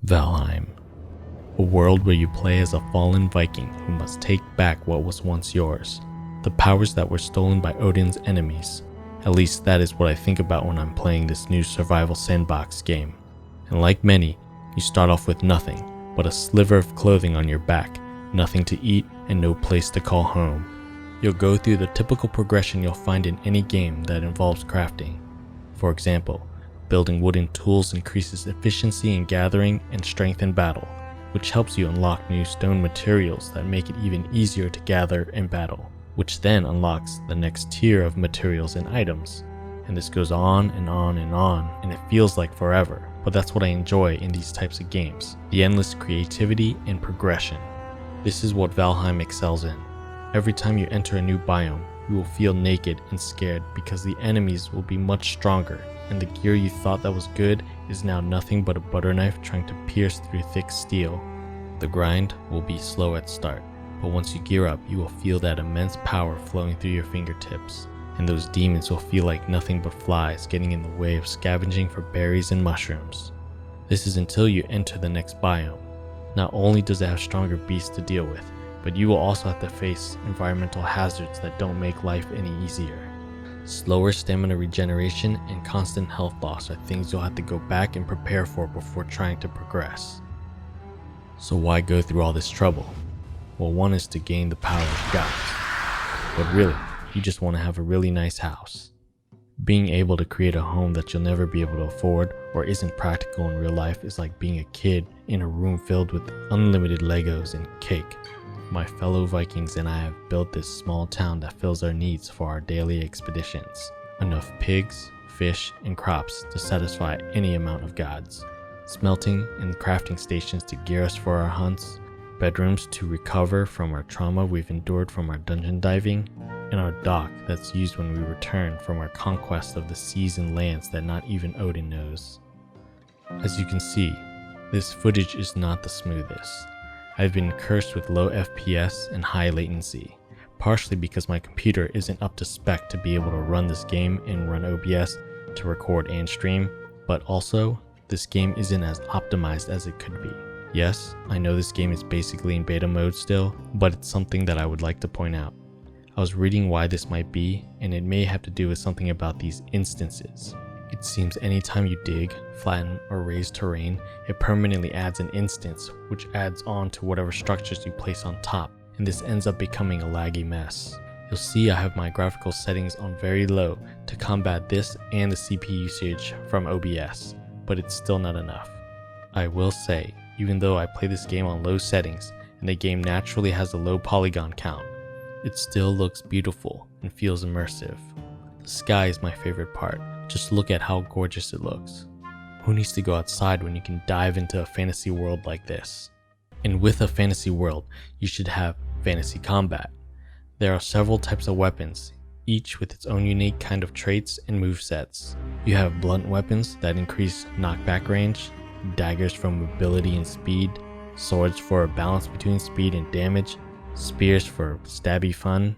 Valheim, a world where you play as a fallen Viking who must take back what was once yours, the powers that were stolen by Odin's enemies. At least that is what I think about when I'm playing this new survival sandbox game. And like many, you start off with nothing but a sliver of clothing on your back, nothing to eat, and no place to call home. You'll go through the typical progression you'll find in any game that involves crafting. For example, building wooden tools increases efficiency in gathering and strength in battle, which helps you unlock new stone materials that make it even easier to gather in battle, which then unlocks the next tier of materials and items. And this goes on and on and on, and it feels like forever, but that's what I enjoy in these types of games, the endless creativity and progression. This is what Valheim excels in. Every time you enter a new biome, you will feel naked and scared because the enemies will be much stronger, and the gear you thought that was good is now nothing but a butter knife trying to pierce through thick steel. The grind will be slow at start, but once you gear up, you will feel that immense power flowing through your fingertips, and those demons will feel like nothing but flies getting in the way of scavenging for berries and mushrooms. This is until you enter the next biome. Not only does it have stronger beasts to deal with, but you will also have to face environmental hazards that don't make life any easier. Slower stamina regeneration and constant health loss are things you'll have to go back and prepare for before trying to progress. So why go through all this trouble? Well, one is to gain the power of gods, but really, you just want to have a really nice house. Being able to create a home that you'll never be able to afford or isn't practical in real life is like being a kid in a room filled with unlimited Legos and cake. My fellow Vikings and I have built this small town that fills our needs for our daily expeditions. Enough pigs, fish, and crops to satisfy any amount of gods. Smelting and crafting stations to gear us for our hunts. Bedrooms to recover from our trauma we've endured from our dungeon diving. And our dock that's used when we return from our conquest of the seas and lands that not even Odin knows. As you can see, this footage is not the smoothest. I've been cursed with low FPS and high latency, partially because my computer isn't up to spec to be able to run this game and run OBS to record and stream, but also, this game isn't as optimized as it could be. Yes, I know this game is basically in beta mode still, but it's something that I would like to point out. I was reading why this might be, and it may have to do with something about these instances. It seems anytime you dig, flatten, or raise terrain, it permanently adds an instance, which adds on to whatever structures you place on top, and this ends up becoming a laggy mess. You'll see I have my graphical settings on very low to combat this and the CPU usage from OBS, but it's still not enough. I will say, even though I play this game on low settings, and the game naturally has a low polygon count, it still looks beautiful and feels immersive. The sky is my favorite part. Just look at how gorgeous it looks. Who needs to go outside when you can dive into a fantasy world like this? And with a fantasy world, you should have fantasy combat. There are several types of weapons, each with its own unique kind of traits and movesets. You have blunt weapons that increase knockback range, daggers for mobility and speed, swords for a balance between speed and damage, spears for stabby fun,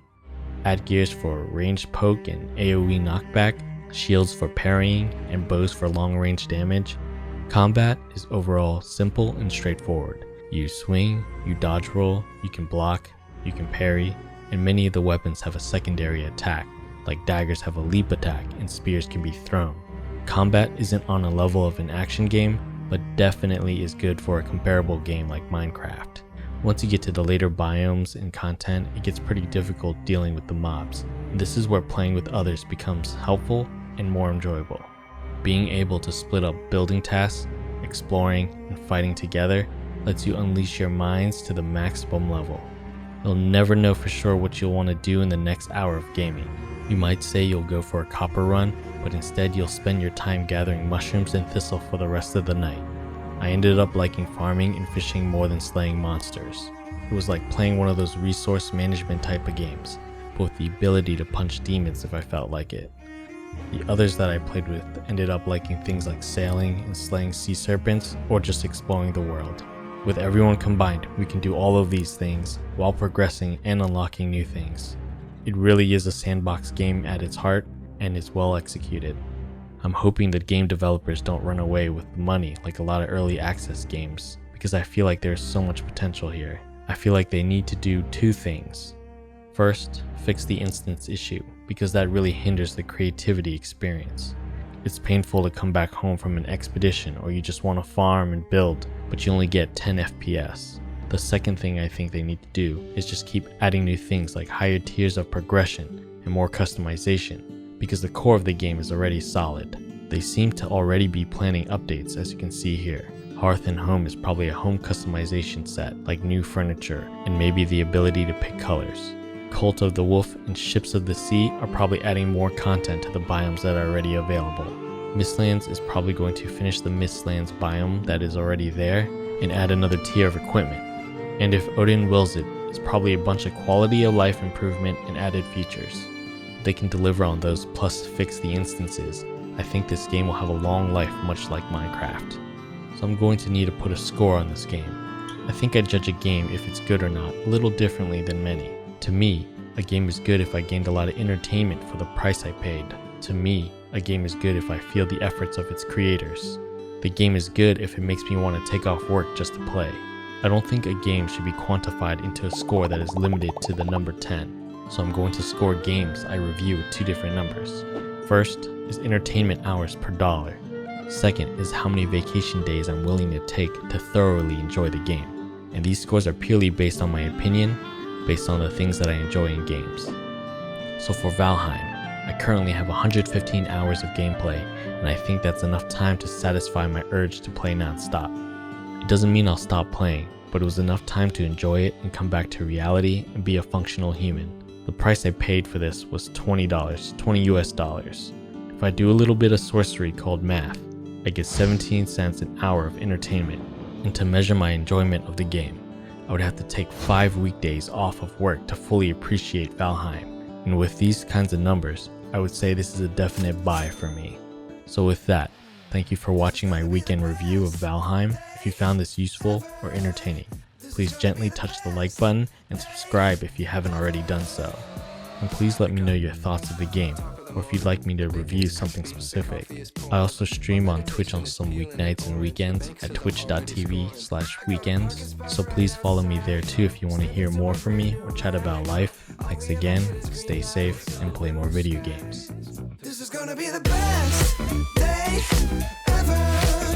add gears for ranged poke and AoE knockback, shields for parrying, and bows for long-range damage. Combat is overall simple and straightforward. You swing, you dodge roll, you can block, you can parry, and many of the weapons have a secondary attack, like daggers have a leap attack and spears can be thrown. Combat isn't on a level of an action game, but definitely is good for a comparable game like Minecraft. Once you get to the later biomes and content, it gets pretty difficult dealing with the mobs. This is where playing with others becomes helpful and more enjoyable. Being able to split up building tasks, exploring, and fighting together lets you unleash your minds to the maximum level. You'll never know for sure what you'll want to do in the next hour of gaming. You might say you'll go for a copper run, but instead you'll spend your time gathering mushrooms and thistle for the rest of the night. I ended up liking farming and fishing more than slaying monsters. It was like playing one of those resource management type of games, but with the ability to punch demons if I felt like it. The others that I played with ended up liking things like sailing and slaying sea serpents or just exploring the world. With everyone combined, we can do all of these things while progressing and unlocking new things. It really is a sandbox game at its heart, and it's well executed. I'm hoping that game developers don't run away with the money like a lot of early access games, because I feel like there's so much potential here. I feel like they need to do two things. First, fix the instance issue, because that really hinders the creativity experience. It's painful to come back home from an expedition or you just want to farm and build, but you only get 10 FPS. The second thing I think they need to do is just keep adding new things like higher tiers of progression and more customization, because the core of the game is already solid. They seem to already be planning updates, as you can see here. Hearth and Home is probably a home customization set, like new furniture and maybe the ability to pick colors. Cult of the Wolf and Ships of the Sea are probably adding more content to the biomes that are already available. Mistlands is probably going to finish the Mistlands biome that is already there and add another tier of equipment. And if Odin wills it, it's probably a bunch of quality of life improvement and added features. If they can deliver on those plus fix the instances, I think this game will have a long life, much like Minecraft. So I'm going to need to put a score on this game. I think I judge a game if it's good or not a little differently than many. To me, a game is good if I gained a lot of entertainment for the price I paid. To me, a game is good if I feel the efforts of its creators. The game is good if it makes me want to take off work just to play. I don't think a game should be quantified into a score that is limited to the number 10, so I'm going to score games I review with two different numbers. First is entertainment hours per dollar. Second is how many vacation days I'm willing to take to thoroughly enjoy the game. And these scores are purely based on my opinion, based on the things that I enjoy in games. So for Valheim, I currently have 115 hours of gameplay, and I think that's enough time to satisfy my urge to play non-stop. It doesn't mean I'll stop playing, but it was enough time to enjoy it and come back to reality and be a functional human. The price I paid for this was $20 US. If I do a little bit of sorcery called math, I get 17 cents an hour of entertainment. And to measure my enjoyment of the game, I would have to take 5 weekdays off of work to fully appreciate Valheim. And with these kinds of numbers, I would say this is a definite buy for me. So with that, thank you for watching my weekend review of Valheim. If you found this useful or entertaining, please gently touch the like button and subscribe if you haven't already done so. And please let me know your thoughts of the game, or if you'd like me to review something specific. I also stream on Twitch on some weeknights and weekends at twitch.tv/Huykends, so please follow me there too if you want to hear more from me or chat about life. Thanks again, stay safe, and play more video games. This is gonna be the best day ever.